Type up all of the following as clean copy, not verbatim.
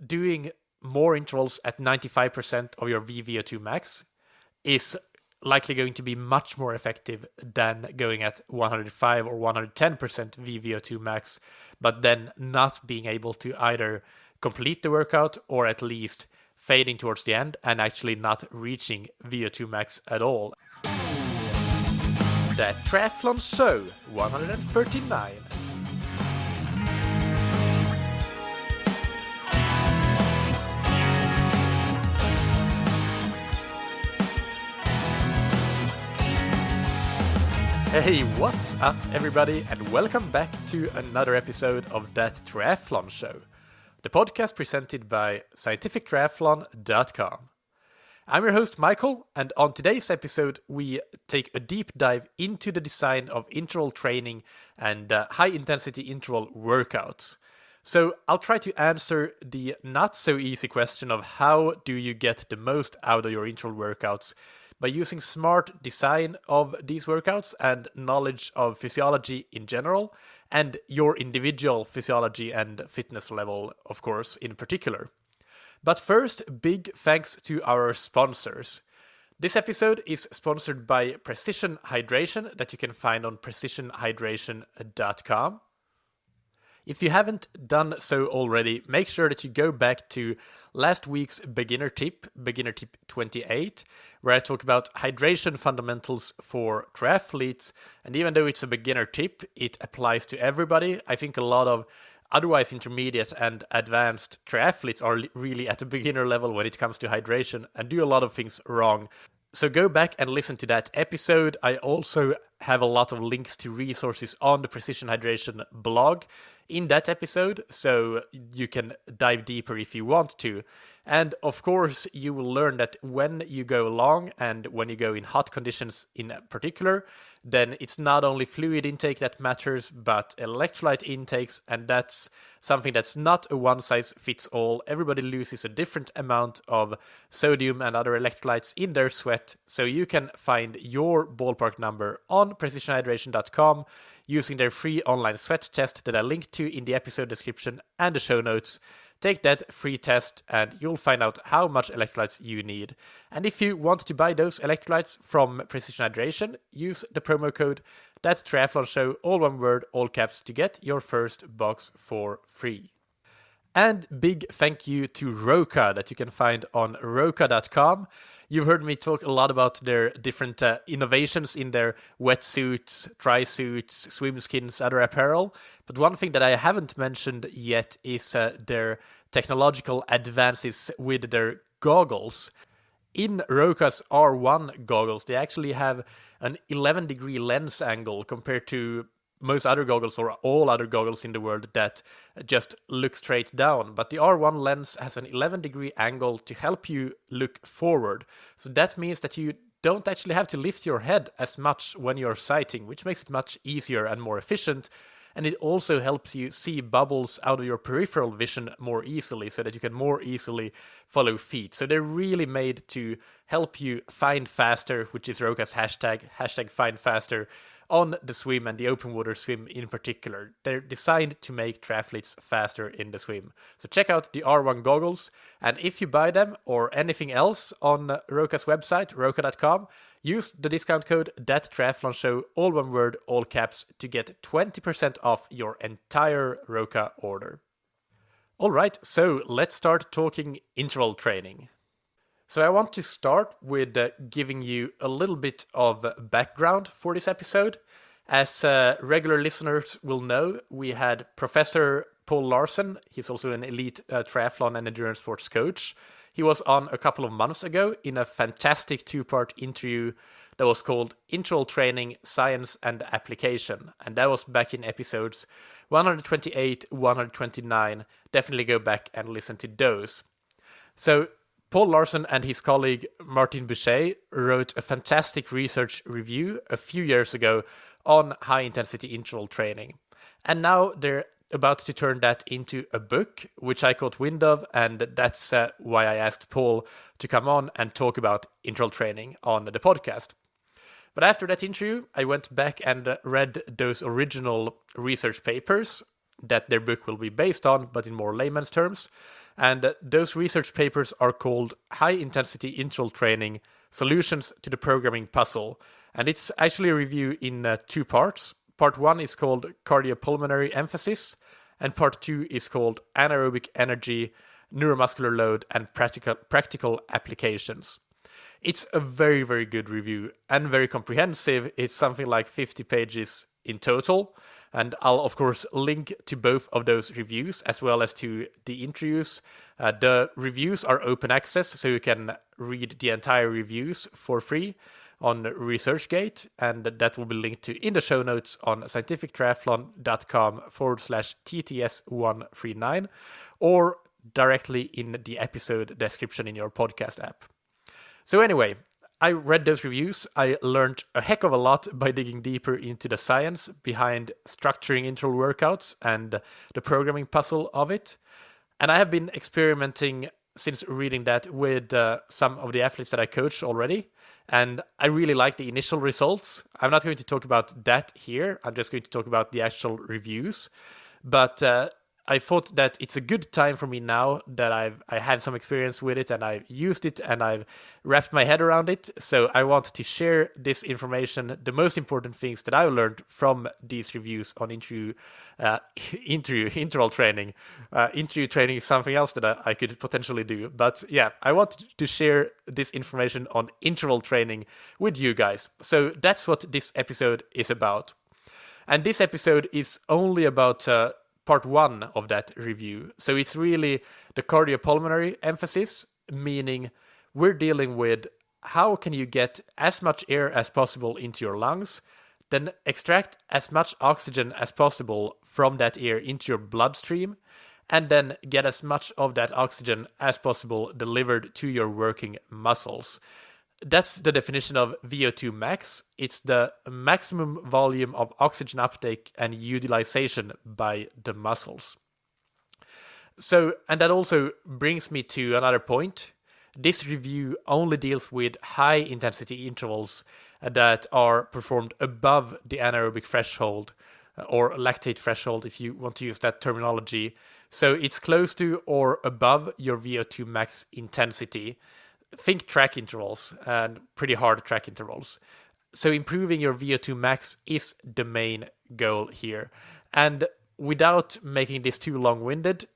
doing more intervals at 95% of your VVO2 max is likely going to be much more effective than going at 105 or 110% VVO2 max, but then not being able to either complete the workout or at least fading towards the end and actually not reaching VO2 max at all. The Triathlon Show 139. Hey, what's up everybody, and welcome back to another episode of That Triathlon Show, the podcast presented by scientifictriathlon.com. I'm your host Michael, and on today's episode we take a deep dive into the design of interval training and high-intensity interval workouts. So I'll try to answer the not-so-easy question of how do you get the most out of your interval workouts by using smart design of these workouts and knowledge of physiology in general, and your individual physiology and fitness level, of course, in particular. But first, big thanks to our sponsors. This episode is sponsored by Precision Hydration that you can find on precisionhydration.com. If you haven't done so already, make sure that you go back to last week's beginner tip 28, where I talk about hydration fundamentals for triathletes. And even though it's a beginner tip, it applies to everybody. I think a lot of otherwise intermediate and advanced triathletes are really at a beginner level when it comes to hydration and do a lot of things wrong. So go back and listen to that episode. I also have a lot of links to resources on the Precision Hydration blog in that episode, so you can dive deeper if you want to. And of course, you will learn that when you go long and when you go in hot conditions in particular, then it's not only fluid intake that matters, but electrolyte intakes, and that's something that's not a one-size-fits-all. Everybody loses a different amount of sodium and other electrolytes in their sweat, so you can find your ballpark number on precisionhydration.com using their free online sweat test that I linked to in the episode description and the show notes. Take that free test and you'll find out how much electrolytes you need. And if you want to buy those electrolytes from Precision Hydration, use the promo code ThatTriathlonShow, all one word, all caps, to get your first box for free. And big thank you to Roka that you can find on roka.com. You've heard me talk a lot about their different innovations in their wetsuits, tri-suits, swim skins, other apparel. But one thing that I haven't mentioned yet is their technological advances with their goggles. In Roka's R1 goggles, they actually have an 11-degree lens angle compared to most other goggles or all other goggles in the world that just look straight down. But the R1 lens has an 11-degree angle to help you look forward. So that means that you don't actually have to lift your head as much when you're sighting, which makes it much easier and more efficient. And it also helps you see bubbles out of your peripheral vision more easily so that you can more easily follow feet. So they're really made to help you find faster, which is Roka's hashtag find faster, on the swim and the open water swim in particular. They're designed to make triathletes faster in the swim. So check out the R1 goggles, and if you buy them or anything else on Roka's website, roka.com, use the discount code ThatTriathlonShow, all one word, all caps, to get 20% off your entire Roka order. Alright, so let's start talking interval training. So I want to start with giving you a little bit of background for this episode. As regular listeners will know, we had Professor Paul Larsen. He's also an elite triathlon and endurance sports coach. He was on a couple of months ago in a fantastic two-part interview that was called Interval Training, Science and Application. And that was back in episodes 128, 129. Definitely go back and listen to those. So Paul Larsen and his colleague Martin Boucher wrote a fantastic research review a few years ago on high-intensity interval training. And now they're about to turn that into a book, which I caught wind of, and that's why I asked Paul to come on and talk about interval training on the podcast. But after that interview, I went back and read those original research papers that their book will be based on, but in more layman's terms. And those research papers are called High Intensity Interval Training Solutions to the Programming Puzzle. And it's actually a review in 2 parts. Part 1 is called Cardiopulmonary Emphasis, and part 2 is called Anaerobic Energy, Neuromuscular Load, and Practical Applications. It's a very, very good review and very comprehensive. It's something like 50 pages in total. And I'll, of course, link to both of those reviews as well as to the interviews. The reviews are open access, so you can read the entire reviews for free on ResearchGate, and that will be linked to in the show notes on scientifictriathlon.com/TTS139 or directly in the episode description in your podcast app. So anyway, I read those reviews. I learned a heck of a lot by digging deeper into the science behind structuring interval workouts and the programming puzzle of it. And I have been experimenting since reading that with some of the athletes that I coach already. And I really like the initial results. I'm not going to talk about that here. I'm just going to talk about the actual reviews. But I thought that it's a good time for me now that I have some experience with it and I've used it and I've wrapped my head around it. So I want to share this information, the most important things that I learned from these reviews on interval training. Interview training is something else that I could potentially do. But yeah, I want to share this information on interval training with you guys. So that's what this episode is about. And this episode is only about part 1 of that review. So it's really the cardiopulmonary emphasis, meaning we're dealing with how can you get as much air as possible into your lungs, then extract as much oxygen as possible from that air into your bloodstream, and then get as much of that oxygen as possible delivered to your working muscles. That's the definition of VO2 max. It's the maximum volume of oxygen uptake and utilization by the muscles. So, and that also brings me to another point. This review only deals with high intensity intervals that are performed above the anaerobic threshold or lactate threshold, if you want to use that terminology. So it's close to or above your VO2 max intensity. Think track intervals and pretty hard track intervals. So improving your VO2 max is the main goal here. And without making this too long-winded,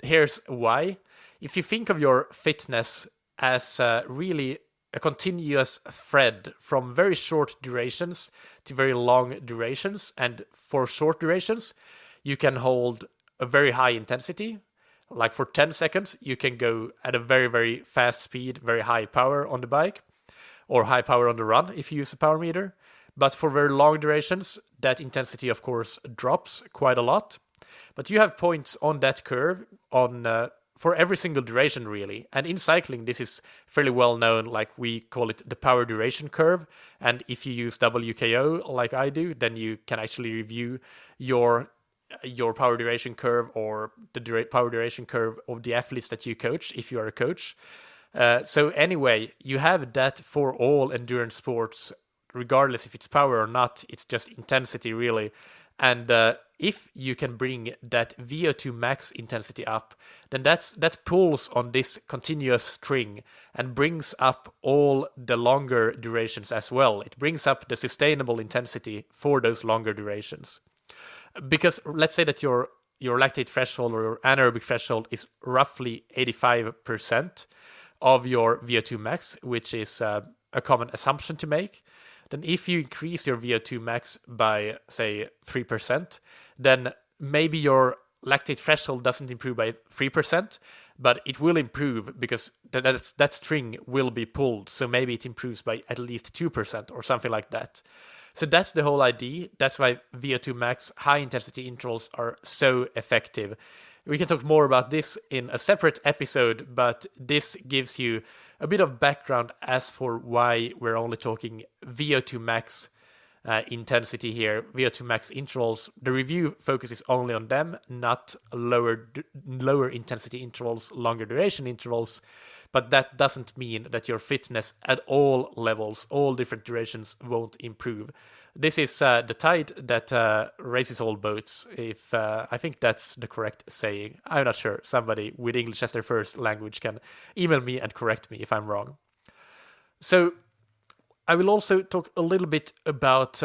here's why. If you think of your fitness as really a continuous thread from very short durations to very long durations, and for short durations, you can hold a very high intensity. Like for 10 seconds, you can go at a very, very fast speed, very high power on the bike, or high power on the run if you use a power meter. But for very long durations, that intensity, of course, drops quite a lot. But you have points on that curve for every single duration, really. And in cycling, this is fairly well known, like we call it the power duration curve. And if you use WKO like I do, then you can actually review your power duration curve or the power duration curve of the athletes that you coach if you are a coach. So anyway, you have that for all endurance sports, regardless if it's power or not. It's just intensity, really. And if you can bring that VO2 max intensity up, then that pulls on this continuous string and brings up all the longer durations as well. It brings up the sustainable intensity for those longer durations. Because let's say that your lactate threshold or your anaerobic threshold is roughly 85% of your VO2 max, which is a common assumption to make. Then if you increase your VO2 max by, say, 3%, then maybe your lactate threshold doesn't improve by 3%, but it will improve because that string will be pulled. So maybe it improves by at least 2% or something like that. So that's the whole idea. That's why VO2 max high intensity intervals are so effective. We can talk more about this in a separate episode, but this gives you a bit of background as for why we're only talking VO2 max intensity here. VO2 max intervals, the review focuses only on them, not lower intensity intervals, longer duration intervals. But that doesn't mean that your fitness at all levels, all different durations, won't improve. This is the tide that raises all boats. If I think that's the correct saying. I'm not sure. Somebody with English as their first language can email me and correct me if I'm wrong. So I will also talk a little bit about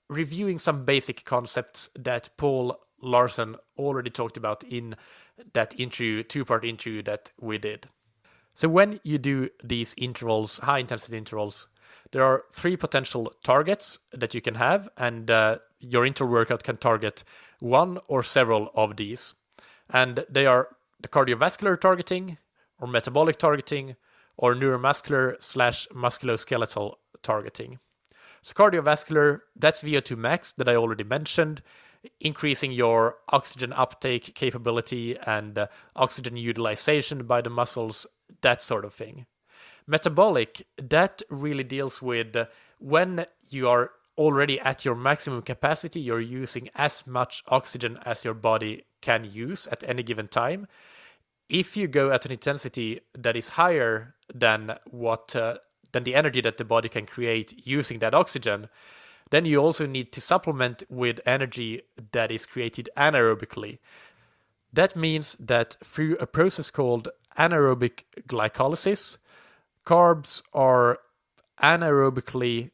reviewing some basic concepts that Paul Larsen already talked about in that two-part interview that we did. So when you do these intervals, high-intensity intervals, there are 3 potential targets that you can have, and your interval workout can target one or several of these. And they are the cardiovascular targeting, or metabolic targeting, or neuromuscular/musculoskeletal targeting. So cardiovascular, that's VO2 max that I already mentioned, increasing your oxygen uptake capability and oxygen utilization by the muscles, that sort of thing. Metabolic, that really deals with when you are already at your maximum capacity, you're using as much oxygen as your body can use at any given time. If you go at an intensity that is higher than than the energy that the body can create using that oxygen, then you also need to supplement with energy that is created anaerobically. That means that through a process called anaerobic glycolysis, carbs are anaerobically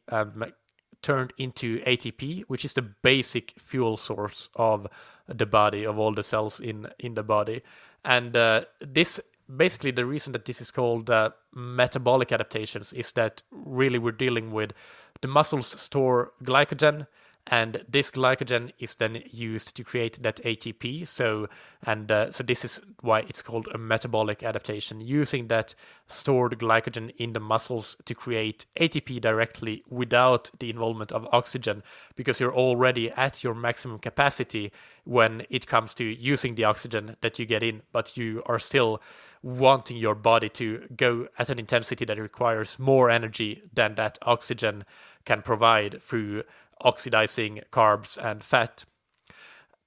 turned into ATP, which is the basic fuel source of the body, of all the cells in the body. And this, basically the reason that this is called metabolic adaptations is that really we're dealing with the muscles store glycogen, and this glycogen is then used to create that ATP. So this is why it's called a metabolic adaptation, using that stored glycogen in the muscles to create ATP directly without the involvement of oxygen, because you're already at your maximum capacity when it comes to using the oxygen that you get in, but you are still wanting your body to go at an intensity that requires more energy than that oxygen can provide through oxidizing carbs and fat.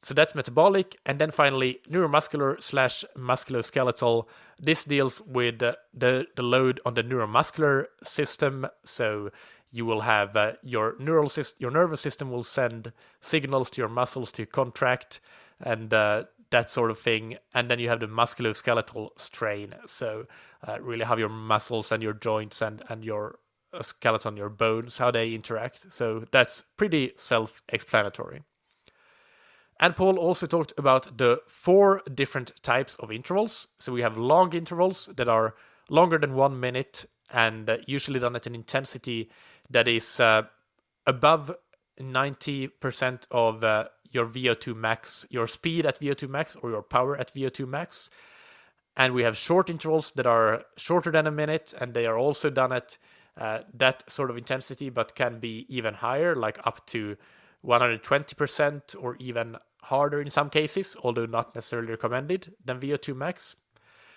So that's metabolic. And then finally, neuromuscular/musculoskeletal. This deals with the load on the neuromuscular system. So you will have your nervous system will send signals to your muscles to contract and that sort of thing. And then you have the musculoskeletal strain. So really how your muscles and your joints and your skeleton, your bones, how they interact. So that's pretty self-explanatory. And Paul also talked about the 4 different types of intervals. So we have long intervals that are longer than 1 minute and usually done at an intensity that is above 90% of your VO2 max, your speed at VO2 max or your power at VO2 max. And we have short intervals that are shorter than a minute, and they are also done at that sort of intensity, but can be even higher, like up to 120% or even harder in some cases, although not necessarily recommended, than VO2 max.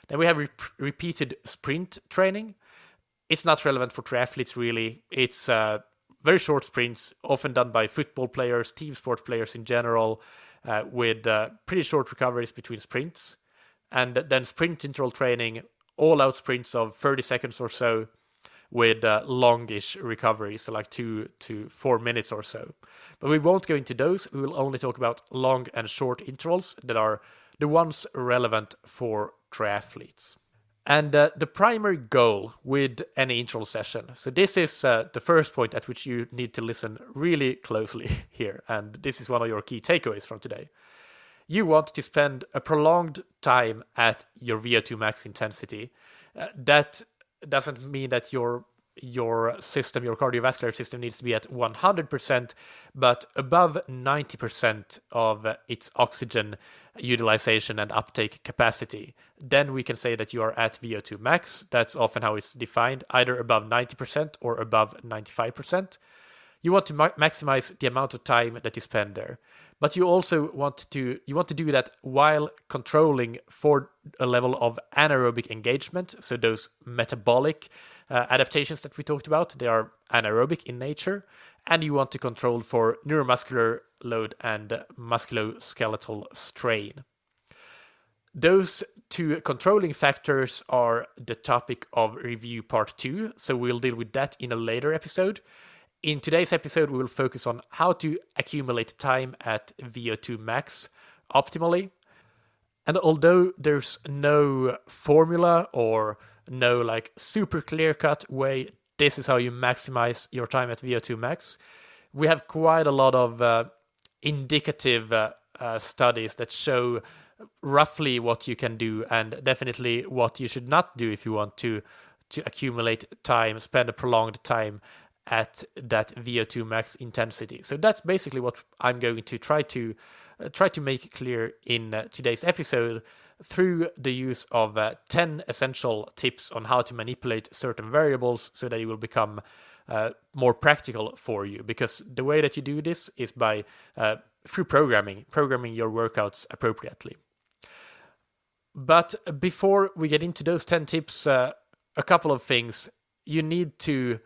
Then we have repeated sprint training. It's not relevant for triathletes, really. It's very short sprints, often done by football players, team sport players in general, with pretty short recoveries between sprints. And then sprint interval training, all-out sprints of 30 seconds or so, with longish recovery, so like 2 to 4 minutes or so. But we won't go into those. We will only talk about long and short intervals that are the ones relevant for triathletes. And the primary goal with any interval session, so this is the first point at which you need to listen really closely here, and this is one of your key takeaways from today. You want to spend a prolonged time at your VO2 max intensity. That doesn't mean that your system, your cardiovascular system, needs to be at 100%, but above 90% of its oxygen utilization and uptake capacity. Then we can say that you are at VO2 max. That's often how it's defined, either above 90% or above 95%. You want to maximize the amount of time that you spend there. But you also want to do that while controlling for a level of anaerobic engagement. So those metabolic adaptations that we talked about, they are anaerobic in nature. And you want to control for neuromuscular load and musculoskeletal strain. Those 2 controlling factors are the topic of review part 2. So we'll deal with that in a later episode. In today's episode, we will focus on how to accumulate time at VO2 Max optimally. And although there's no formula or no like super clear-cut way, this is how you maximize your time at VO2 Max, we have quite a lot of indicative studies that show roughly what you can do and definitely what you should not do if you want to accumulate time, spend a prolonged time at that VO2 max intensity. So that's basically what I'm going to try to make clear in today's episode through the use of 10 essential tips on how to manipulate certain variables so that it will become more practical for you. Because the way that you do this is by through programming your workouts appropriately. But before we get into those 10 tips, a couple of things. You need to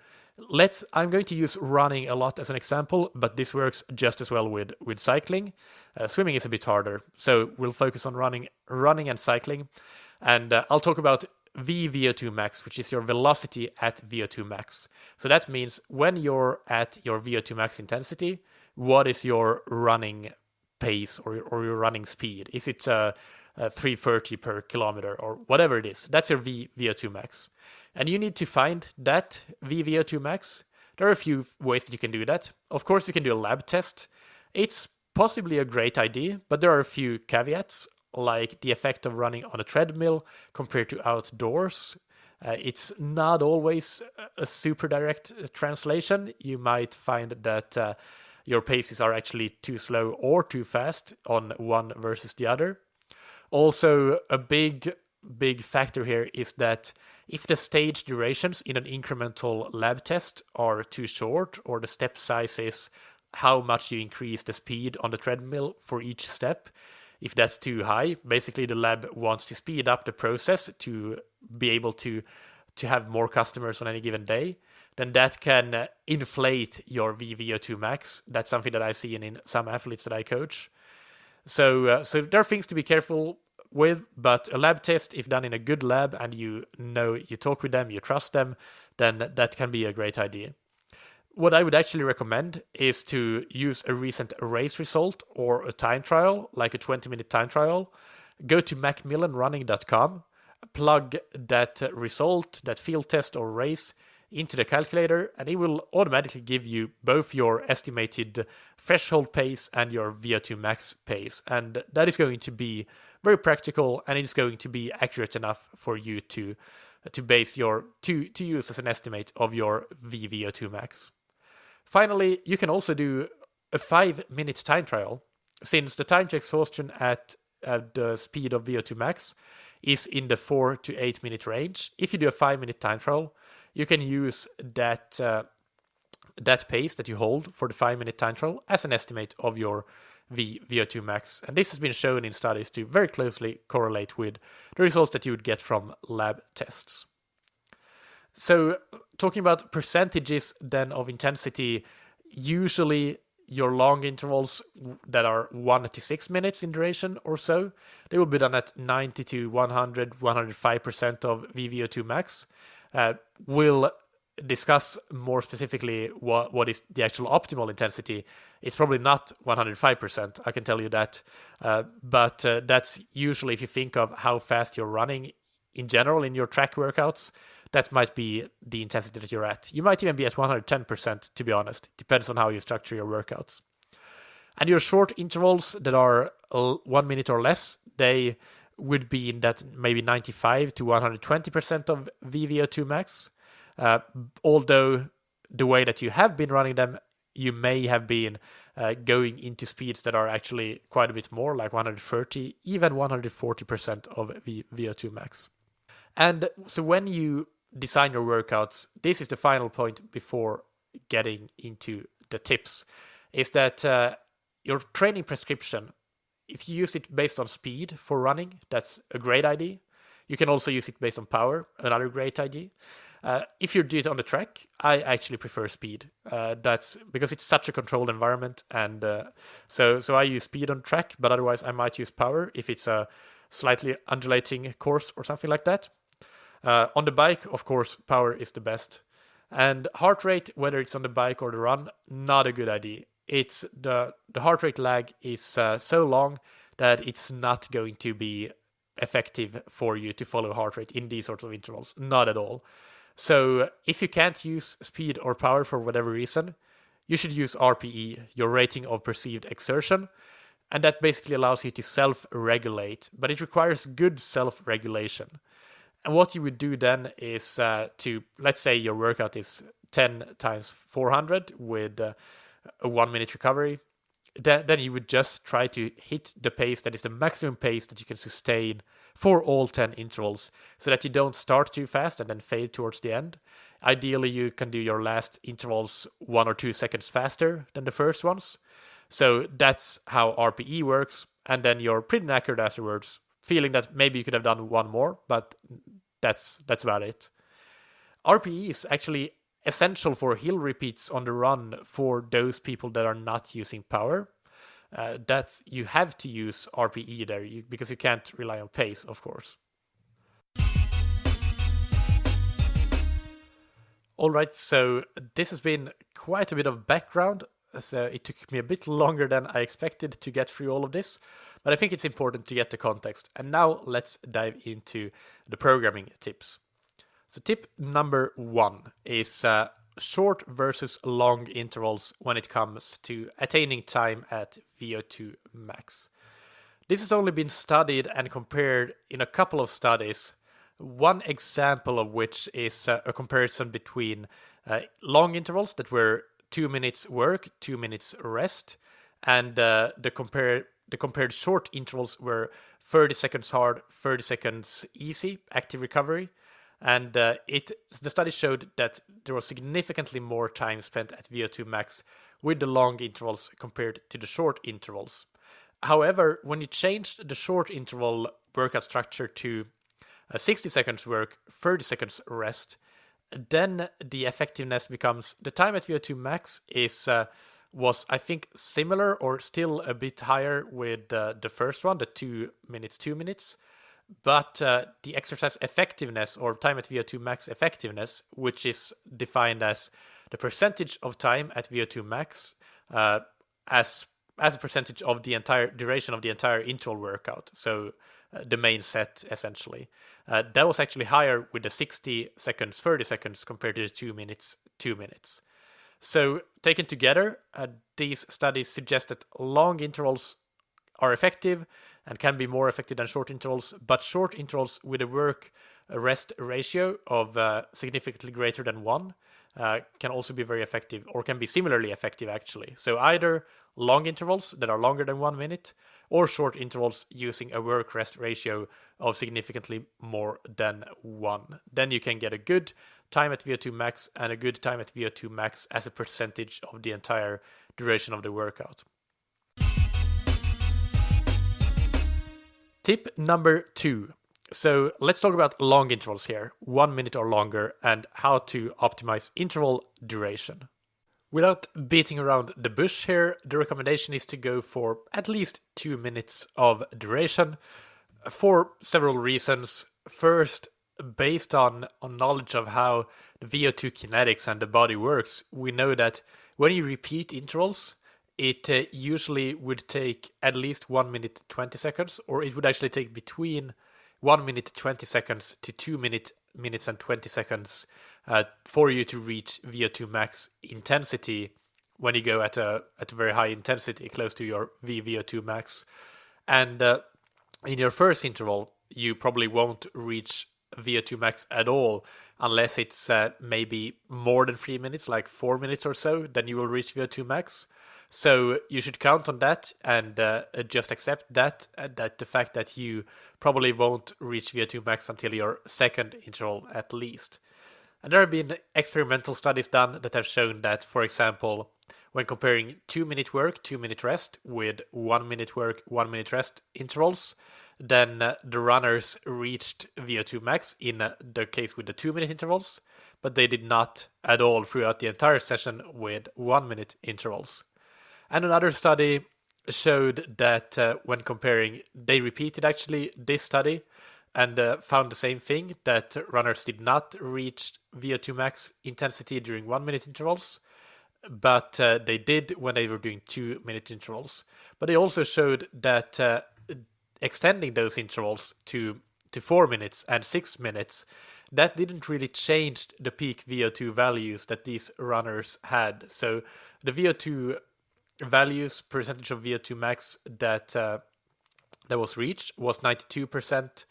I'm going to use running a lot as an example, but this works just as well with cycling. Swimming is a bit harder, so we'll focus on running and cycling. And I'll talk about VVO2 max, which is your velocity at VO2 max. So that means when you're at your VO2 max intensity, what is your running pace or your running speed? Is it 330 per kilometer or whatever it is? That's your VO2 max. And you need to find that VVO2 max. There are a few ways that you can do that. Of course, you can do a lab test. It's possibly a great idea, but there are a few caveats, like the effect of running on a treadmill compared to outdoors. It's not always a super direct translation. You might find that your paces are actually too slow or too fast on one versus the other. Also, a big factor here is that if the stage durations in an incremental lab test are too short, or the step size is how much you increase the speed on the treadmill for each step, if that's too high, basically the lab wants to speed up the process to be able to have more customers on any given day, then that can inflate your VVO2 max. That's something that I see in some athletes that I coach. So there are things to be careful with, but a lab test, if done in a good lab and you talk with them, you trust them, then that can be a great idea. What I would actually recommend is to use a recent race result or a time trial, like a 20-minute time trial. Go to macmillanrunning.com, plug that result, that field test or race into the calculator, and it will automatically give you both your estimated threshold pace and your VO2 max pace. And that is going to be very practical, and it's going to be accurate enough for you to base to use as an estimate of your VVO2 max. Finally, you can also do a 5-minute time trial, since the time to exhaustion at the speed of VO2 max is in the 4 to 8 minute range. If you do a 5-minute time trial, you can use that pace that you hold for the 5-minute time trial as an estimate of your VO2 max. And this has been shown in studies to very closely correlate with the results that you would get from lab tests. So talking about percentages then of intensity, usually your long intervals that are 1 to 6 minutes in duration or so, they will be done at 90 to 100, 105% of VVO2 max. We'll discuss more specifically what is the actual optimal intensity. It's probably not 105%, I can tell you that. But that's usually, if you think of how fast you're running in general in your track workouts, that might be the intensity that you're at. You might even be at 110%, to be honest. It depends on how you structure your workouts. And your short intervals that are 1 minute or less, they would be in that maybe 95 to 120% of VVO2 max. Although the way that you have been running them, you may have been going into speeds that are actually quite a bit more, like 130, even 140% of VO2 max. And so when you design your workouts, this is the final point before getting into the tips, is that your training prescription, if you use it based on speed for running, that's a great idea. You can also use it based on power, another great idea. If you do it on the track, I actually prefer speed. That's because it's such a controlled environment, and so I use speed on track, but otherwise I might use power if it's a slightly undulating course or something like that. On the bike, of course, power is the best. And heart rate, whether it's on the bike or the run, not a good idea. It's the heart rate lag is so long that it's not going to be effective for you to follow heart rate in these sorts of intervals. Not at all. So if you can't use speed or power for whatever reason, you should use RPE, your rating of perceived exertion, and that basically allows you to self-regulate, but it requires good self-regulation. And what you would do then is to, let's say your workout is 10 times 400 with a 1 minute recovery, then you would just try to hit the pace that is the maximum pace that you can sustain for all 10 intervals, so that you don't start too fast and then fade towards the end. Ideally, you can do your last intervals 1 or 2 seconds faster than the first ones. So that's how RPE works, and then you're pretty knackered afterwards, feeling that maybe you could have done one more, but that's about it. RPE is actually essential for hill repeats on the run for those people that are not using power. That you have to use RPE there because you can't rely on pace, of course. All right, so this has been quite a bit of background. So it took me a bit longer than I expected to get through all of this, but I think it's important to get the context. And now let's dive into the programming tips. So tip number 1 is short versus long intervals when it comes to attaining time at VO2 max. This has only been studied and compared in a couple of studies, one example of which is a comparison between long intervals that were 2 minutes work, 2 minutes rest, and the compared short intervals were 30 seconds hard, 30 seconds easy, active recovery. And the study showed that there was significantly more time spent at VO2 max with the long intervals compared to the short intervals. However, when you changed the short interval workout structure to 60 seconds work, 30 seconds rest, then the effectiveness becomes the time at VO2 max was I think similar or still a bit higher with the first one, the 2 minutes, but the exercise effectiveness or time at VO2 max effectiveness, which is defined as the percentage of time at VO2 max as a percentage of the entire duration of the entire interval workout. So the main set essentially. That was actually higher with the 60 seconds, 30 seconds compared to the 2 minutes, 2 minutes. So taken together, these studies suggest that long intervals are effective and can be more effective than short intervals, but short intervals with a work-rest ratio of significantly greater than 1 can also be very effective, or can be similarly effective actually. So either long intervals that are longer than 1 minute, or short intervals using a work-rest ratio of significantly more than 1. Then you can get a good time at VO2 max and a good time at VO2 max as a percentage of the entire duration of the workout. Tip number 2. So let's talk about long intervals here, 1 minute or longer, and how to optimize interval duration. Without beating around the bush here, the recommendation is to go for at least 2 minutes of duration for several reasons. First, based on knowledge of how the VO2 kinetics and the body works, we know that when you repeat intervals, it usually would take at least 1 minute 20 seconds, or it would actually take between 1 minute 20 seconds to 2 minutes and 20 seconds for you to reach VO2 max intensity when you go at a very high intensity, close to your VVO2 max. And in your first interval, you probably won't reach VO2 max at all unless it's maybe more than 3 minutes, like 4 minutes or so, then you will reach VO2 max. So you should count on that and just accept that the fact that you probably won't reach VO2 max until your second interval at least. And there have been experimental studies done that have shown that, for example, when comparing 2 minute work, 2 minute rest with 1 minute work, 1 minute rest intervals, then the runners reached VO2 max in the case with the 2 minute intervals, but they did not at all throughout the entire session with 1 minute intervals. And another study showed that when comparing, they repeated actually this study, and found the same thing, that runners did not reach VO2 max intensity during 1 minute intervals, but they did when they were doing 2 minute intervals. But they also showed that extending those intervals to 4 minutes and 6 minutes, that didn't really change the peak VO2 values that these runners had. So the VO2 values, percentage of VO2 max that was reached, was 92%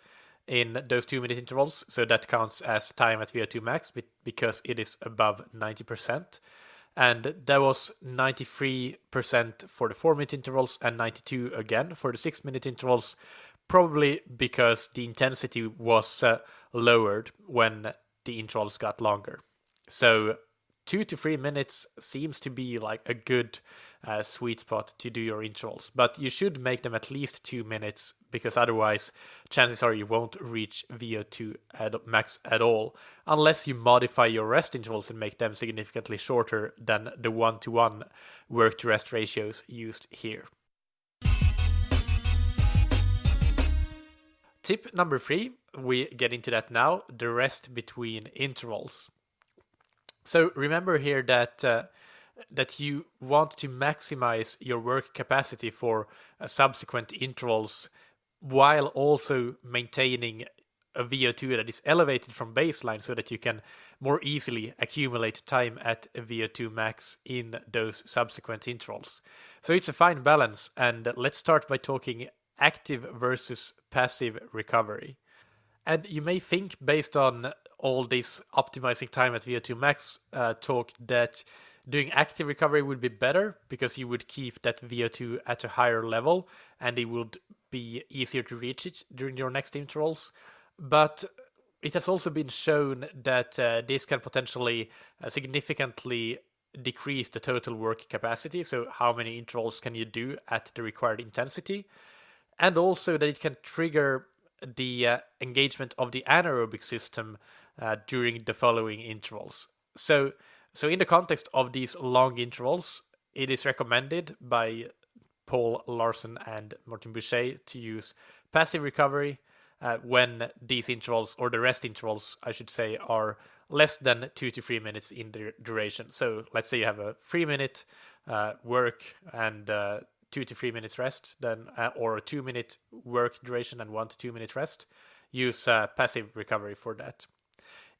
in those 2 minute intervals. So that counts as time at VO2 max because it is above 90%. And that was 93% for the 4 minute intervals and 92 again for the 6 minute intervals, probably because the intensity was lowered when the intervals got longer. So 2 to 3 minutes seems to be like a good sweet spot to do your intervals, but you should make them at least 2 minutes, because otherwise chances are you won't reach VO2 max at all, unless you modify your rest intervals and make them significantly shorter than the 1-to-1 work to rest ratios used here. Tip number 3, we get into that now, the rest between intervals. So remember here that you want to maximize your work capacity for subsequent intervals while also maintaining a VO2 that is elevated from baseline, so that you can more easily accumulate time at a VO2 max in those subsequent intervals. So it's a fine balance, and let's start by talking active versus passive recovery. And you may think, based on all this optimizing time at VO2 max talk, that doing active recovery would be better because you would keep that VO2 at a higher level and it would be easier to reach it during your next intervals. But it has also been shown that this can potentially significantly decrease the total work capacity. So how many intervals can you do at the required intensity? And also that it can trigger the engagement of the anaerobic system during the following intervals. So in the context of these long intervals, it is recommended by Paul Larson and Martin Boucher to use passive recovery when these intervals, or the rest intervals, I should say, are less than 2 to 3 minutes in the duration. So let's say you have a 3-minute work and 2 to 3 minutes rest, then or a 2-minute work duration and 1 to 2 minute rest. Use passive recovery for that.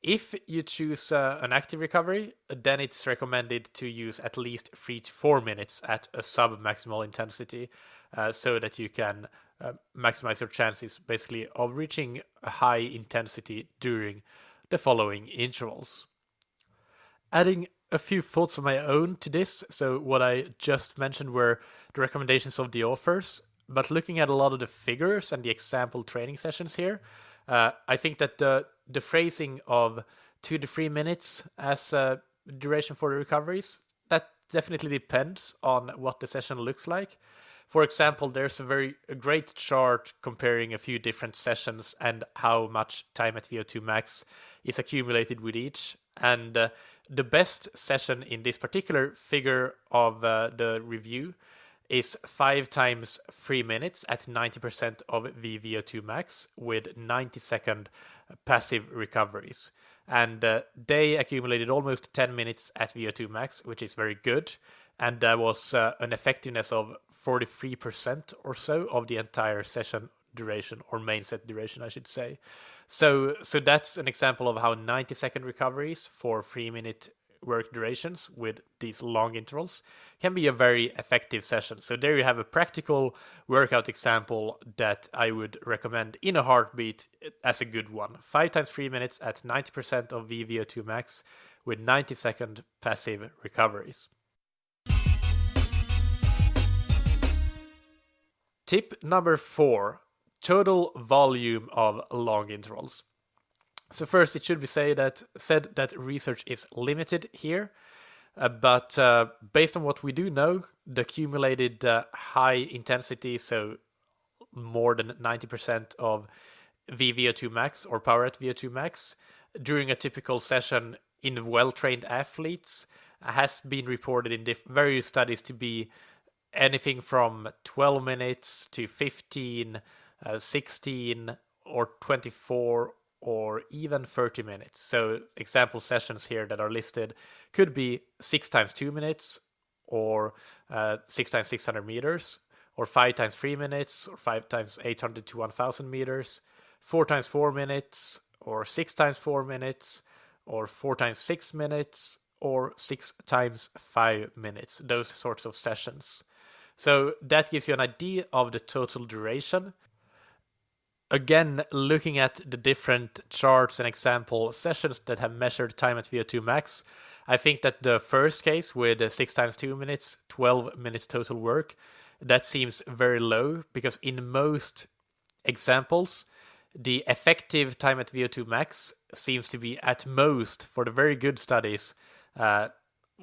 If you choose an active recovery, then it's recommended to use at least 3 to 4 minutes at a sub-maximal intensity, so that you can maximize your chances basically of reaching a high intensity during the following intervals. Adding a few thoughts of my own to this. So what I just mentioned were the recommendations of the authors, but looking at a lot of the figures and the example training sessions here, I think that the phrasing of 2 to 3 minutes as a duration for the recoveries, that definitely depends on what the session looks like. For example, there's a great chart comparing a few different sessions and how much time at VO2 max is accumulated with each. And the best session in this particular figure of the review is 5 times 3 minutes at 90% of VVO2 max with 90-second passive recoveries. And they accumulated almost 10 minutes at VO2 max, which is very good. And that was an effectiveness of 43% or so of the entire session duration, or main set duration, I should say. So that's an example of how 90-second recoveries for 3-minute work durations with these long intervals can be a very effective session. So there you have a practical workout example that I would recommend in a heartbeat as a good one. 5 times 3 minutes at 90% of VVO2 max with 90-second passive recoveries. Tip number 4, total volume of long intervals. So first, it should be said that research is limited here, but based on what we do know, the accumulated high intensity, so more than 90% of VVO2 max or power at VO2 max during a typical session in well-trained athletes has been reported in various studies to be anything from 12 minutes to 15, 16, or 24 or even 30 minutes. So example sessions here that are listed could be 6 times 2 minutes, or 6 times 600 meters, or 5 times 3 minutes, or 5 times 800 to 1000 meters, 4 times 4 minutes, or 6 times 4 minutes, or 4 times 6 minutes, or 6 times 5 minutes, those sorts of sessions. So that gives you an idea of the total duration. Again, looking at the different charts and example sessions that have measured time at VO2 max, I think that the first case with 6 times 2 minutes, 12 minutes total work, that seems very low, because in most examples, the effective time at VO2 max seems to be at most, for the very good studies,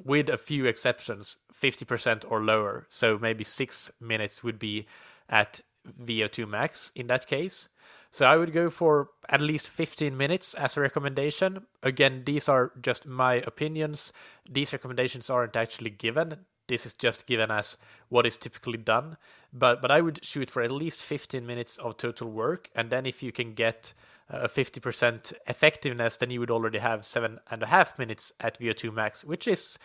with a few exceptions, 50% or lower. So maybe 6 minutes would be at VO2 max in that case. So I would go for at least 15 minutes as a recommendation. Again, these are just my opinions. These recommendations aren't actually given. This is just given as what is typically done. But I would shoot for at least 15 minutes of total work. And then if you can get a 50% effectiveness, then you would already have 7.5 minutes at VO2 max, which is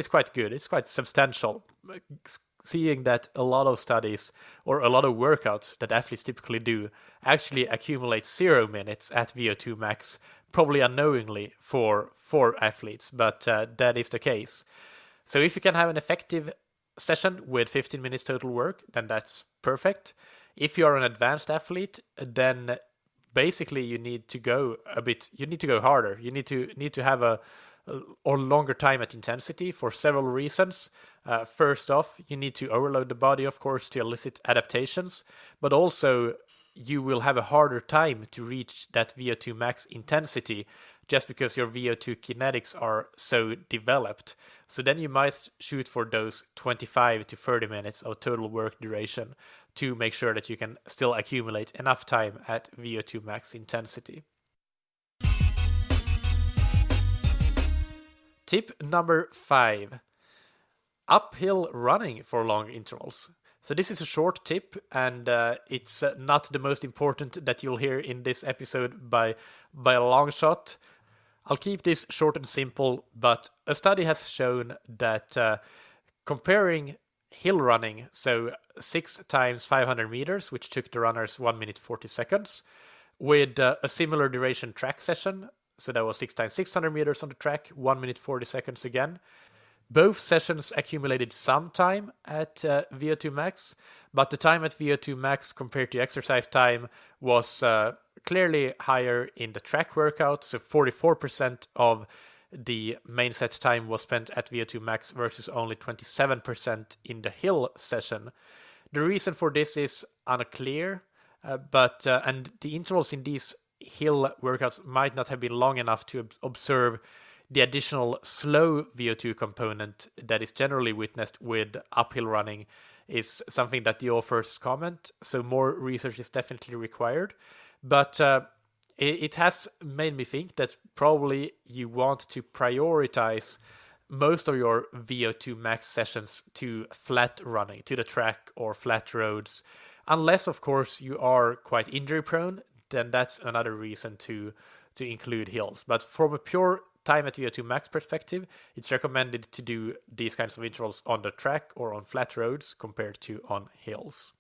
quite good. It's quite substantial. Seeing that a lot of studies or a lot of workouts that athletes typically do actually accumulate 0 minutes at VO2 max, probably unknowingly for athletes, but that is the case. So if you can have an effective session with 15 minutes total work, then that's perfect. If you are an advanced athlete, then basically you need to go harder. You need to have a longer time at intensity for several reasons. First off, you need to overload the body, of course, to elicit adaptations, but also you will have a harder time to reach that VO2 max intensity just because your VO2 kinetics are so developed. So then you might shoot for those 25 to 30 minutes of total work duration to make sure that you can still accumulate enough time at VO2 max intensity. Tip number 5, uphill running for long intervals. So this is a short tip, and it's not the most important that you'll hear in this episode by a long shot. I'll keep this short and simple, but a study has shown that comparing hill running, so 6 times 500 meters, which took the runners 1 minute 40 seconds, with a similar duration track session, so that was 6 times 600 meters on the track, 1 minute 40 seconds again. Both sessions accumulated some time at VO2 max, but the time at VO2 max compared to exercise time was clearly higher in the track workout. So 44% of the main set time was spent at VO2 max versus only 27% in the hill session. The reason for this is unclear, but and the intervals in these hill workouts might not have been long enough to observe the additional slow VO2 component that is generally witnessed with uphill running is something that the authors comment. So more research is definitely required. But it has made me think that probably you want to prioritize most of your VO2 max sessions to flat running, to the track or flat roads. Unless, of course, you are quite injury prone, then that's another reason to include hills. But from a pure time at VO2 max perspective, it's recommended to do these kinds of intervals on the track or on flat roads compared to on hills.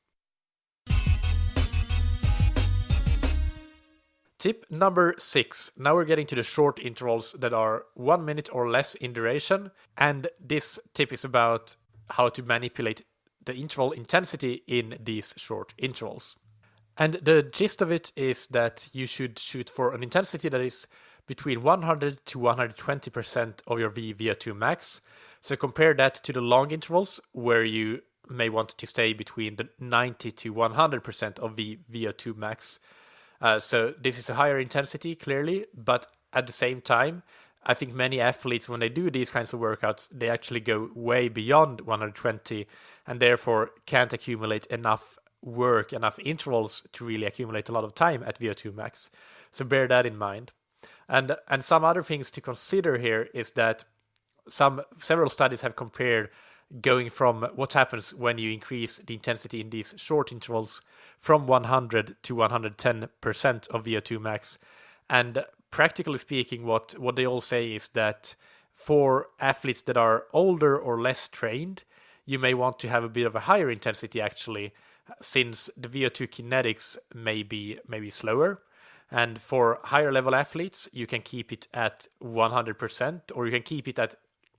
Tip number 6. Now we're getting to the short intervals that are 1 minute or less in duration. And this tip is about how to manipulate the interval intensity in these short intervals. And the gist of it is that you should shoot for an intensity that is between 100 to 120% of your VO2 max. So compare that to the long intervals where you may want to stay between the 90 to 100% of the VO2 max. So this is a higher intensity, clearly, but at the same time, I think many athletes, when they do these kinds of workouts, they actually go way beyond 120 and therefore can't accumulate enough work, enough intervals to really accumulate a lot of time at VO2 max. So bear that in mind. And some other things to consider here is that several studies have compared going from what happens when you increase the intensity in these short intervals from 100 to 110% of VO2 max. And practically speaking, what they all say is that for athletes that are older or less trained, you may want to have a bit of a higher intensity actually, since the VO2 kinetics may be slower. And for higher level athletes, you can keep it at 100%, or you can keep it at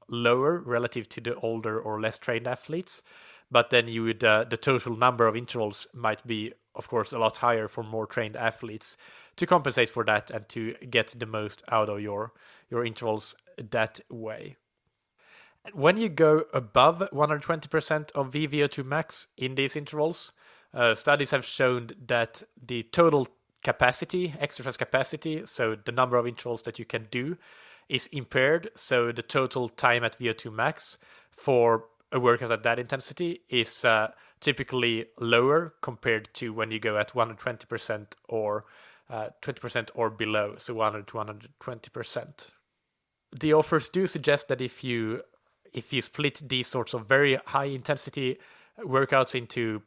lower relative to the older or less trained athletes. But then you would the total number of intervals might be, of course, a lot higher for more trained athletes to compensate for that and to get the most out of your intervals that way. When you go above 120% of VVO2 max in these intervals, studies have shown that the total capacity, exercise capacity, so the number of intervals that you can do, is impaired. So the total time at VO2 max for a workout at that intensity is typically lower compared to when you go at 120% or 20% or below, so 100 to 120%. The authors do suggest that if you split these sorts of very high intensity workouts into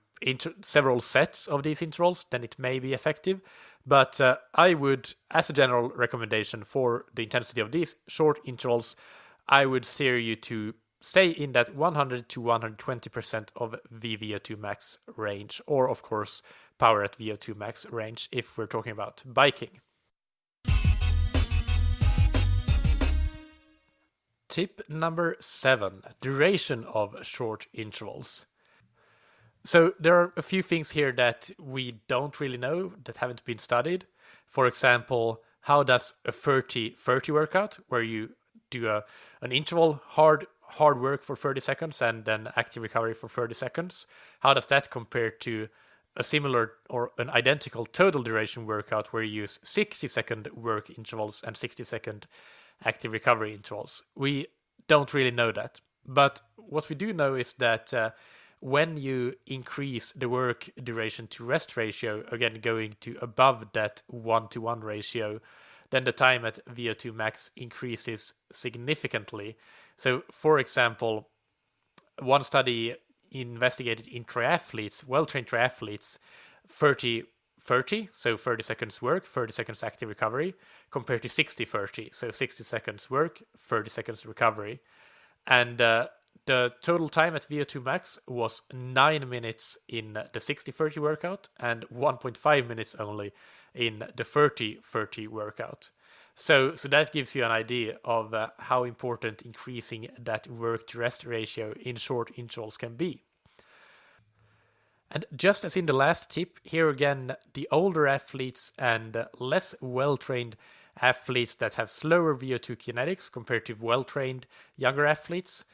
several sets of these intervals, then it may be effective. But I would, as a general recommendation for the intensity of these short intervals, I would steer you to stay in that 100 to 120% of VVO2 max range, or of course power at VO2 max range if we're talking about biking. Tip number 7, duration of short intervals. So there are a few things here that we don't really know, that haven't been studied. For example, how does a 30-30 workout, where you do an interval, hard work for 30 seconds and then active recovery for 30 seconds, how does that compare to a similar or an identical total duration workout where you use 60-second work intervals and 60-second active recovery intervals? We don't really know that. But what we do know is that when you increase the work duration to rest ratio, again going to above that 1-to-1 ratio, then the time at VO2 max increases significantly. So, for example, one study investigated in triathletes, well-trained triathletes, 30-30, so 30 seconds work, 30 seconds active recovery, compared to 60-30, so 60 seconds work, 30 seconds recovery. And the total time at VO2 max was 9 minutes in the 60-30 workout and 1.5 minutes only in the 30-30 workout. So that gives you an idea of how important increasing that work to rest ratio in short intervals can be. And just as in the last tip, here again, the older athletes and less well-trained athletes that have slower VO2 kinetics compared to well-trained younger athletes,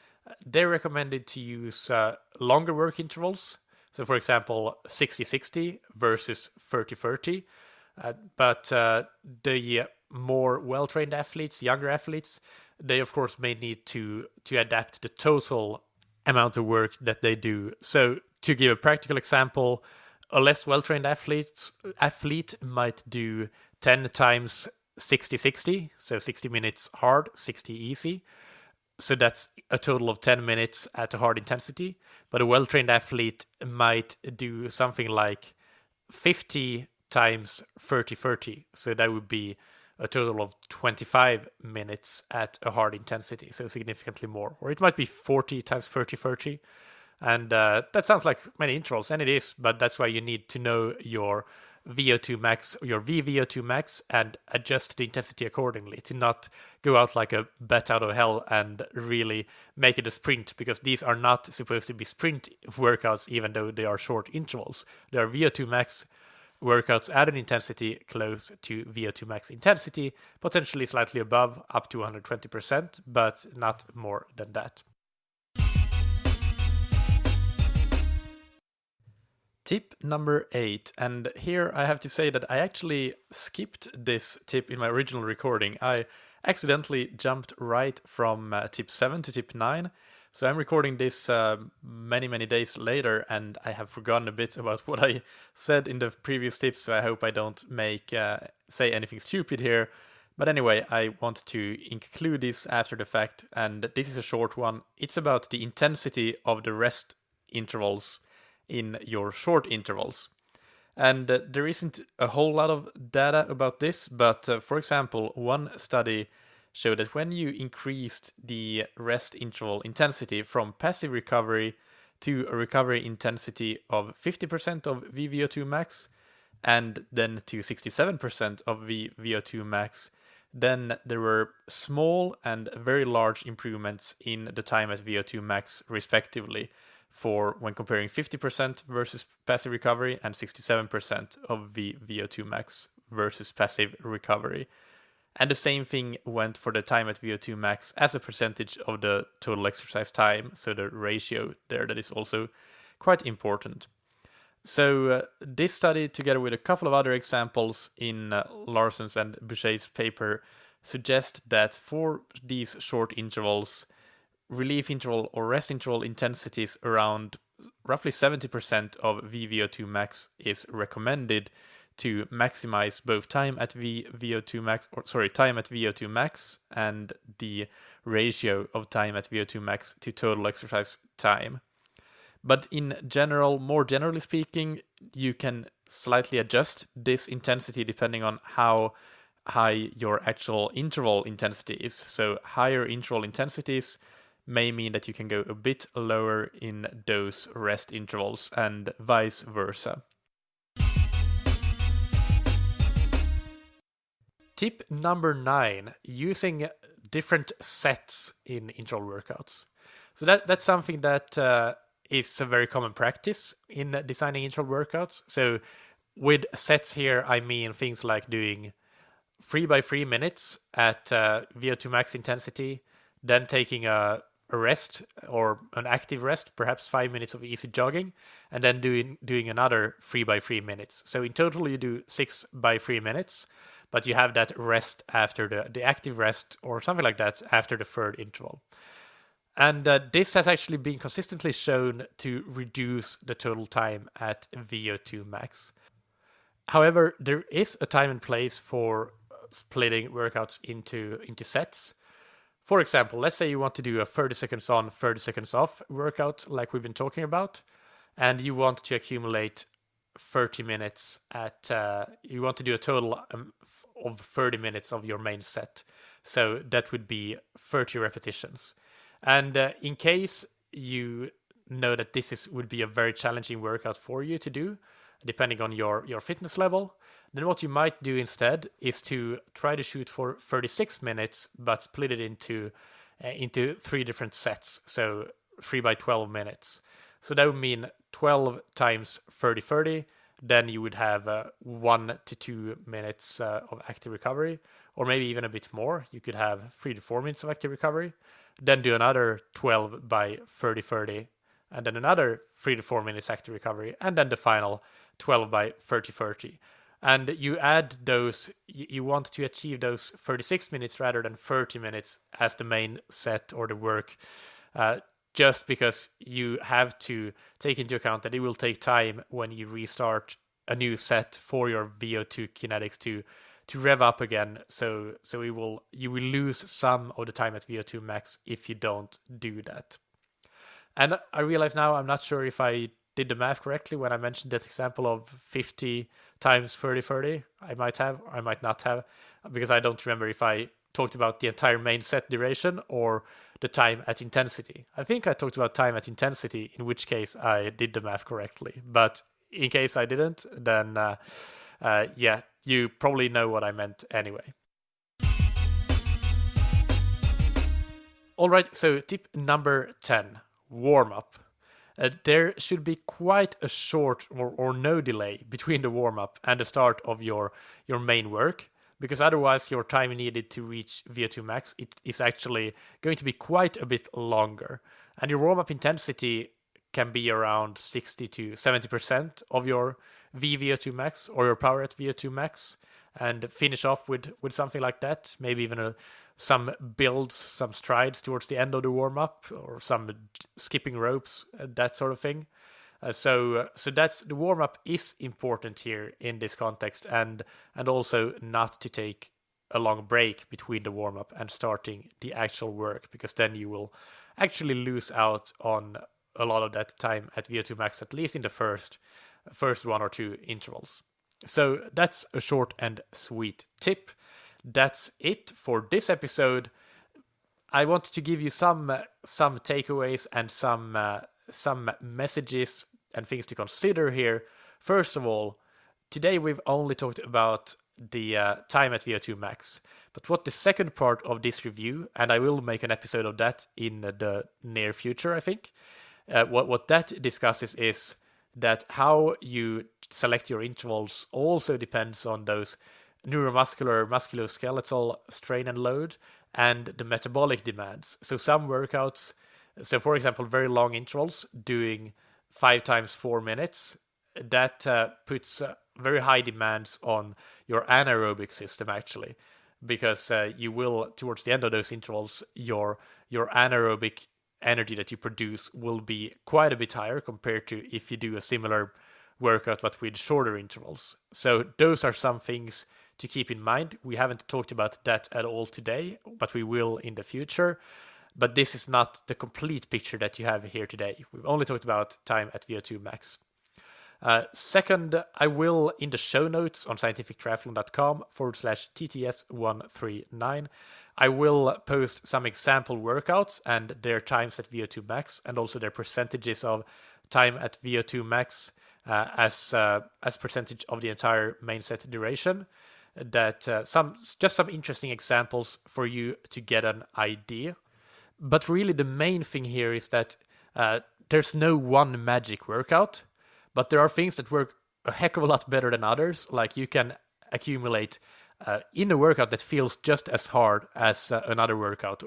they're recommended to use longer work intervals. So for example, 60-60 versus 30-30. But the more well-trained athletes, younger athletes, they of course may need to adapt the total amount of work that they do. So to give a practical example, a less well-trained athlete might do 10 times 60-60, so 60 minutes hard, 60 easy. So that's a total of 10 minutes at a hard intensity. But a well-trained athlete might do something like 50 times 30-30. So that would be a total of 25 minutes at a hard intensity, so significantly more. Or it might be 40 times 30-30. And that sounds like many intervals, and it is, but that's why you need to know your VO2 max, your VVO2 max, and adjust the intensity accordingly to not go out like a bat out of hell and really make it a sprint, because these are not supposed to be sprint workouts, even though they are short intervals. They are VO2 max workouts at an intensity close to VO2 max intensity, potentially slightly above, up to 120%, but not more than that. Tip number 8, and here I have to say that I actually skipped this tip in my original recording. I accidentally jumped right from tip 7 to tip 9, so I'm recording this many days later, and I have forgotten a bit about what I said in the previous tips, so I hope I don't say anything stupid here. But anyway, I want to include this after the fact, and this is a short one. It's about the intensity of the rest intervals in your short intervals. And there isn't a whole lot of data about this, but for example, one study showed that when you increased the rest interval intensity from passive recovery to a recovery intensity of 50% of VVO2 max and then to 67% of VVO2 max, then there were small and very large improvements in the time at VO2 max respectively for when comparing 50% versus passive recovery and 67% of VO2 max versus passive recovery. And the same thing went for the time at VO2 max as a percentage of the total exercise time, so the ratio there that is also quite important. So this study, together with a couple of other examples in Larson's and Boucher's paper, suggest that for these short intervals, relief interval or rest interval intensities around roughly 70% of VVO2 max is recommended to maximize both time at VO2 max, time at VO2 max and the ratio of time at VO2 max to total exercise time. But in general, more generally speaking, you can slightly adjust this intensity depending on how high your actual interval intensity is. So higher interval intensities may mean that you can go a bit lower in those rest intervals and vice versa. Tip number 9, using different sets in interval workouts. So that's something that is a very common practice in designing interval workouts. So with sets here, I mean things like doing 3 by 3 minutes at VO2 max intensity, then taking a rest or an active rest, perhaps 5 minutes of easy jogging, and then doing another 3 by 3 minutes. So in total, you do 6 by 3 minutes, but you have that rest after the active rest or something like that after the third interval. And this has actually been consistently shown to reduce the total time at VO2 max. However, there is a time and place for splitting workouts into sets. For example, let's say you want to do a 30 seconds on, 30 seconds off workout like we've been talking about, and you want to accumulate 30 minutes you want to do a total of 30 minutes of your main set. So that would be 30 repetitions. And in case you know that this would be a very challenging workout for you to do, depending on your fitness level, then what you might do instead is to try to shoot for 36 minutes, but split it into 3 different sets. So 3 by 12 minutes. So that would mean 12 times 30-30. Then you would have 1 to 2 minutes of active recovery, or maybe even a bit more. You could have 3 to 4 minutes of active recovery. Then do another 12 by 30-30, and then another 3 to 4 minutes active recovery, and then the final 12 by 30-30. And you add those, you want to achieve those 36 minutes rather than 30 minutes as the main set or the work, just because you have to take into account that it will take time when you restart a new set for your VO2 kinetics to rev up again. So you will lose some of the time at VO2 max if you don't do that. And I realize now I'm not sure if I did the math correctly when I mentioned that example of 50 times 30-30. I might have, or I might not have, because I don't remember if I talked about the entire main set duration or the time at intensity. I think I talked about time at intensity, in which case I did the math correctly. But in case I didn't, then yeah, you probably know what I meant anyway. All right, so tip number 10, warm up. There should be quite a short or no delay between the warm-up and the start of your main work, because otherwise your time needed to reach VO2 max is actually going to be quite a bit longer. And your warm-up intensity can be around 60 to 70% of your VVO2 max or your power at VO2 max, and finish off with something like that, maybe even some builds, some strides towards the end of the warm-up, or some skipping ropes, that sort of thing. So that's the warm-up is important here in this context, and also not to take a long break between the warm-up and starting the actual work, because then you will actually lose out on a lot of that time at VO2 max, at least in the first one or two intervals. So that's a short and sweet tip. That's it for this episode. I wanted to give you some takeaways and some messages and things to consider here. First of all, today we've only talked about the time at VO2 max, but what the second part of this review, and I will make an episode of that in the near future, I think. What that discusses is that how you select your intervals also depends on those neuromuscular, musculoskeletal strain and load, and the metabolic demands. So some workouts, so for example, very long intervals, doing 5 times 4 minutes, that puts very high demands on your anaerobic system actually, because you will, towards the end of those intervals, your anaerobic energy that you produce will be quite a bit higher compared to if you do a similar workout but with shorter intervals. So those are some things to keep in mind. We haven't talked about that at all today, but we will in the future. But this is not the complete picture that you have here today. We've only talked about time at VO2 max. Second, I will, in the show notes on scientifictriathlon.com/TTS139, I will post some example workouts and their times at VO2 max, and also their percentages of time at VO2 max as percentage of the entire main set duration. That some interesting examples for you to get an idea. But really the main thing here is that there's no one magic workout, but there are things that work a heck of a lot better than others. Like you can accumulate in a workout that feels just as hard as another workout,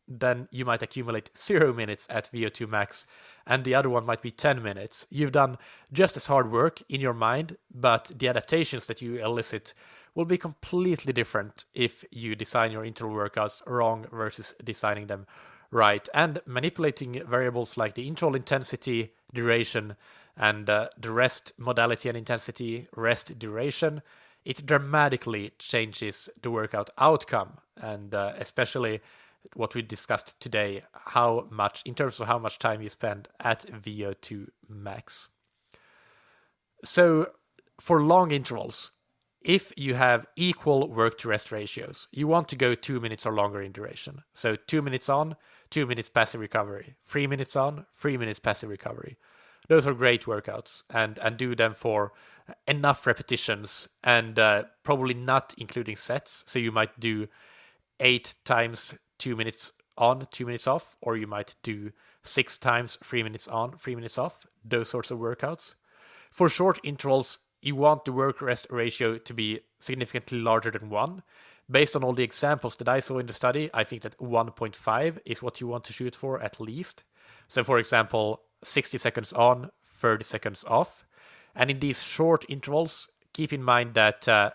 then you might accumulate 0 minutes at VO2 max, and the other one might be 10 minutes. You've done just as hard work in your mind, but the adaptations that you elicit will be completely different if you design your interval workouts wrong versus designing them right. And manipulating variables like the interval intensity, duration, and the rest modality and intensity, rest duration, it dramatically changes the workout outcome, and especially what we discussed today, how much, in terms of how much time you spend at VO2 max. So for long intervals, if you have equal work to rest ratios, you want to go 2 minutes or longer in duration. So 2 minutes on, 2 minutes passive recovery, 3 minutes on, 3 minutes passive recovery. Those are great workouts, and do them for enough repetitions, and probably not including sets. So you might do 8 times 2 minutes on, 2 minutes off, or you might do 6 times 3 minutes on, 3 minutes off, those sorts of workouts. For short intervals, you want the work-rest ratio to be significantly larger than 1. Based on all the examples that I saw in the study, I think that 1.5 is what you want to shoot for at least. So for example, 60 seconds on, 30 seconds off. And in these short intervals, keep in mind that the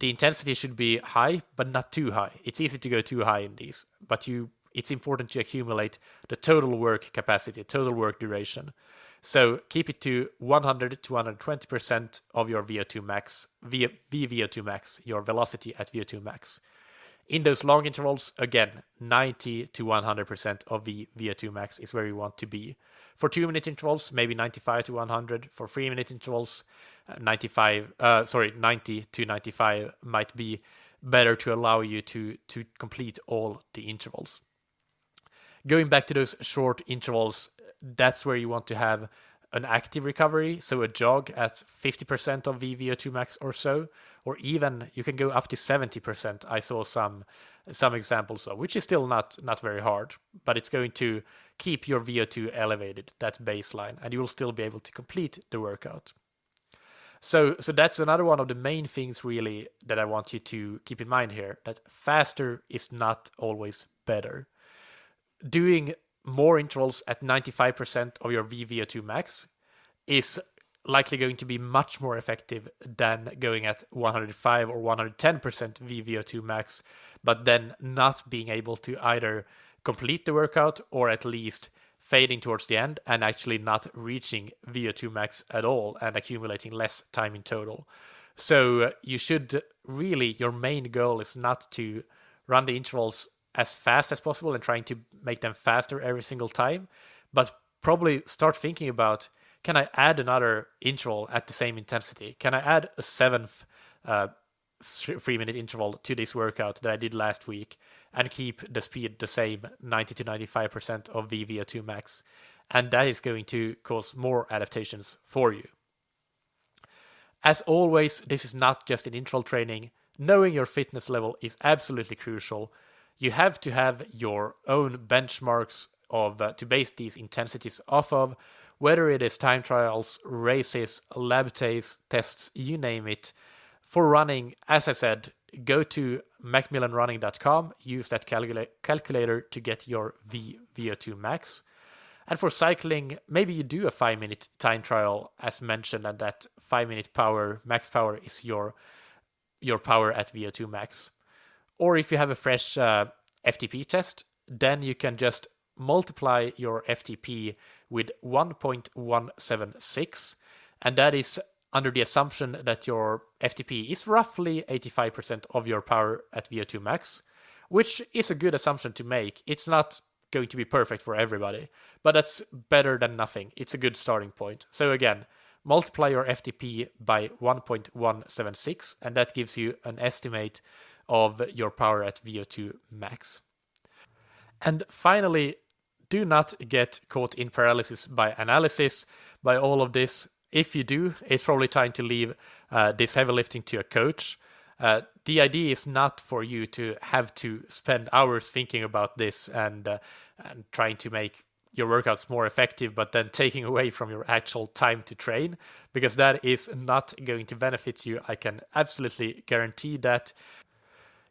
intensity should be high, but not too high. It's easy to go too high in these, but it's important to accumulate the total work capacity, total work duration. So keep it to 100 to 120% of your VO2 max, VVO2 max, your velocity at VO2 max. In those long intervals, again, 90 to 100% of the VO2 max is where you want to be. For 2-minute intervals, maybe 95 to 100. For 3-minute intervals, 90 to 95 might be better to allow you to complete all the intervals. Going back to those short intervals, that's where you want to have an active recovery, so a jog at 50% of VVO2 max or so, or even you can go up to 70%. I saw some examples of, which is still not very hard, but it's going to keep your VO2 elevated, that baseline, and you will still be able to complete the workout. So that's another one of the main things really that I want you to keep in mind here, that faster is not always better. Doing more intervals at 95% of your VVO2 max is likely going to be much more effective than going at 105 or 110% VVO2 max, but then not being able to either complete the workout or at least fading towards the end and actually not reaching VO2 max at all and accumulating less time in total. So you should really, your main goal is not to run the intervals as fast as possible and trying to make them faster every single time, but probably start thinking about, can I add another interval at the same intensity? Can I add a seventh 3-minute interval to this workout that I did last week and keep the speed the same, 90 to 95% of VVO2 max? And that is going to cause more adaptations for you. As always, this is not just an interval training. Knowing your fitness level is absolutely crucial. You have to have your own benchmarks of to base these intensities off of, whether it is time trials, races, lab tests, you name it. For running, as I said, go to macmillanrunning.com, use that calculator to get your VVO2 max. And for cycling, maybe you do a 5-minute time trial as mentioned, and that 5-minute power, max power is your power at VO2 max. Or if you have a fresh FTP test, then you can just multiply your FTP with 1.176, and that is under the assumption that your FTP is roughly 85% of your power at VO2 max, which is a good assumption to make. It's not going to be perfect for everybody, but that's better than nothing. It's a good starting point. So again, multiply your FTP by 1.176, and that gives you an estimate of your power at VO2 max. And finally, do not get caught in paralysis by analysis by all of this. If you do, it's probably time to leave this heavy lifting to a coach. The idea is not for you to have to spend hours thinking about this and trying to make your workouts more effective, but then taking away from your actual time to train, because that is not going to benefit you. I can absolutely guarantee that.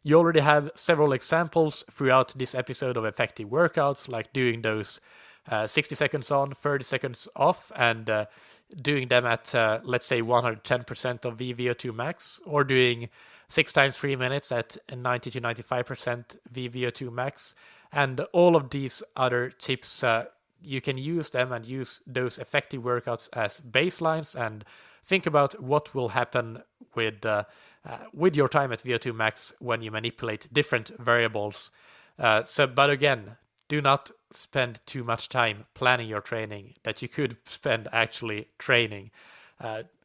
You already have several examples throughout this episode of effective workouts, like doing those 60 seconds on, 30 seconds off, and doing them at, let's say, 110% of VVO2 max, or doing 6 times 3 minutes at 90 to 95% VVO2 max. And all of these other tips, you can use them and use those effective workouts as baselines and think about what will happen with your time at VO2 max when you manipulate different variables. But again, do not spend too much time planning your training that you could spend actually training.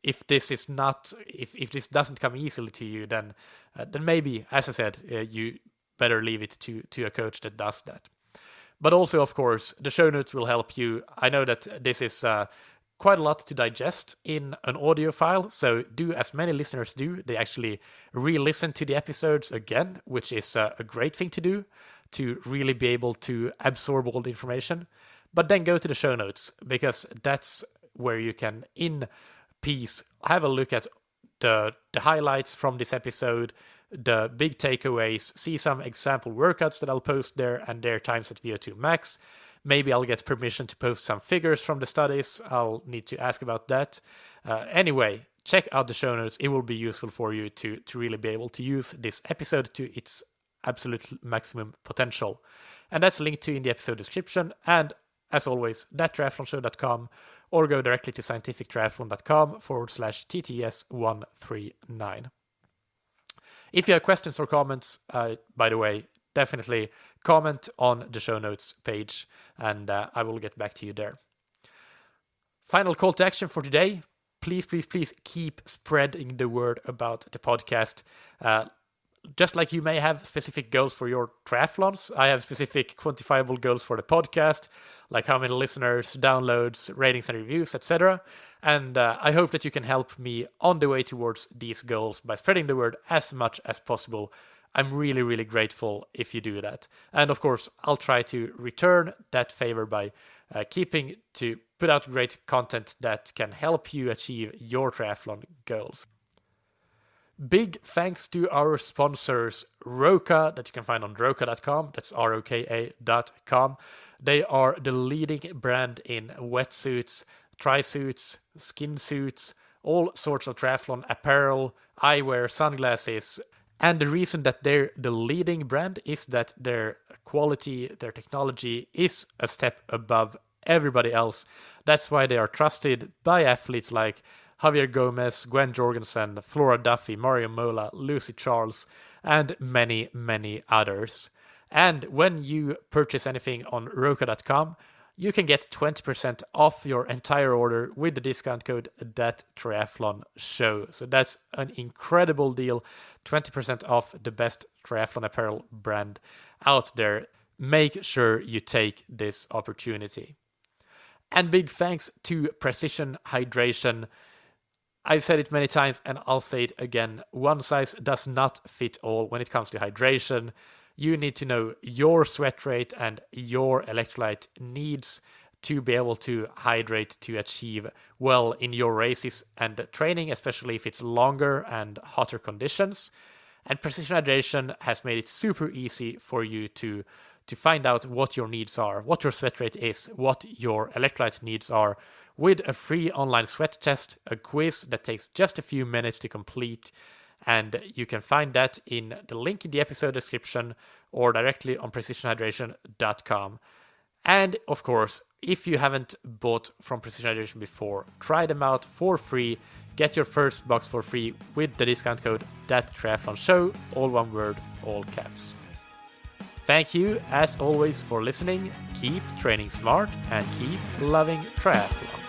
If this doesn't come easily to you, then maybe, as I said, you better leave it to a coach that does that. But also, of course, the show notes will help you. I know that this is quite a lot to digest in an audio file, so do as many listeners do. They actually re-listen to the episodes again, which is a great thing to do, to really be able to absorb all the information. But then go to the show notes, because that's where you can, in peace, have a look at the highlights from this episode, the big takeaways, see some example workouts that I'll post there and their times at VO2 max. Maybe I'll get permission to post some figures from the studies. I'll need to ask about that. Anyway, check out the show notes. It will be useful for you to really be able to use this episode to its absolute maximum potential. And that's linked to in the episode description. And as always, thattriathlonshow.com, or go directly to scientifictriathlon.com/TTS139. If you have questions or comments, by the way, definitely comment on the show notes page, and I will get back to you there. Final call to action for today. Please, please, please keep spreading the word about the podcast. Just like you may have specific goals for your triathlons, I have specific quantifiable goals for the podcast, like how many listeners, downloads, ratings and reviews, etc. And I hope that you can help me on the way towards these goals by spreading the word as much as possible. I'm really, really grateful if you do that. And of course, I'll try to return that favor by keeping to put out great content that can help you achieve your triathlon goals. Big thanks to our sponsors, Roka, that you can find on roka.com. That's roka.com. They are the leading brand in wetsuits, tri-suits, skin suits, all sorts of triathlon apparel, eyewear, sunglasses. And the reason that they're the leading brand is that their quality, their technology is a step above everybody else. That's why they are trusted by athletes like Javier Gomez, Gwen Jorgensen, Flora Duffy, Mario Mola, Lucy Charles, and many, many others. And when you purchase anything on Roka.com, you can get 20% off your entire order with the discount code ThatTriathlonShow. So that's an incredible deal. 20% off the best triathlon apparel brand out there. Make sure you take this opportunity. And big thanks to Precision Hydration. I've said it many times and I'll say it again. One size does not fit all when it comes to hydration. You need to know your sweat rate and your electrolyte needs to be able to hydrate to achieve well in your races and training, especially if it's longer and hotter conditions. And Precision Hydration has made it super easy for you to find out what your needs are, what your sweat rate is, what your electrolyte needs are, with a free online sweat test, a quiz that takes just a few minutes to complete. And you can find that in the link in the episode description or directly on precisionhydration.com. And of course, if you haven't bought from Precision Hydration before, try them out for free. Get your first box for free with the discount code ThatTriathlonShow, all one word, all caps. Thank you, as always, for listening. Keep training smart and keep loving triathlon.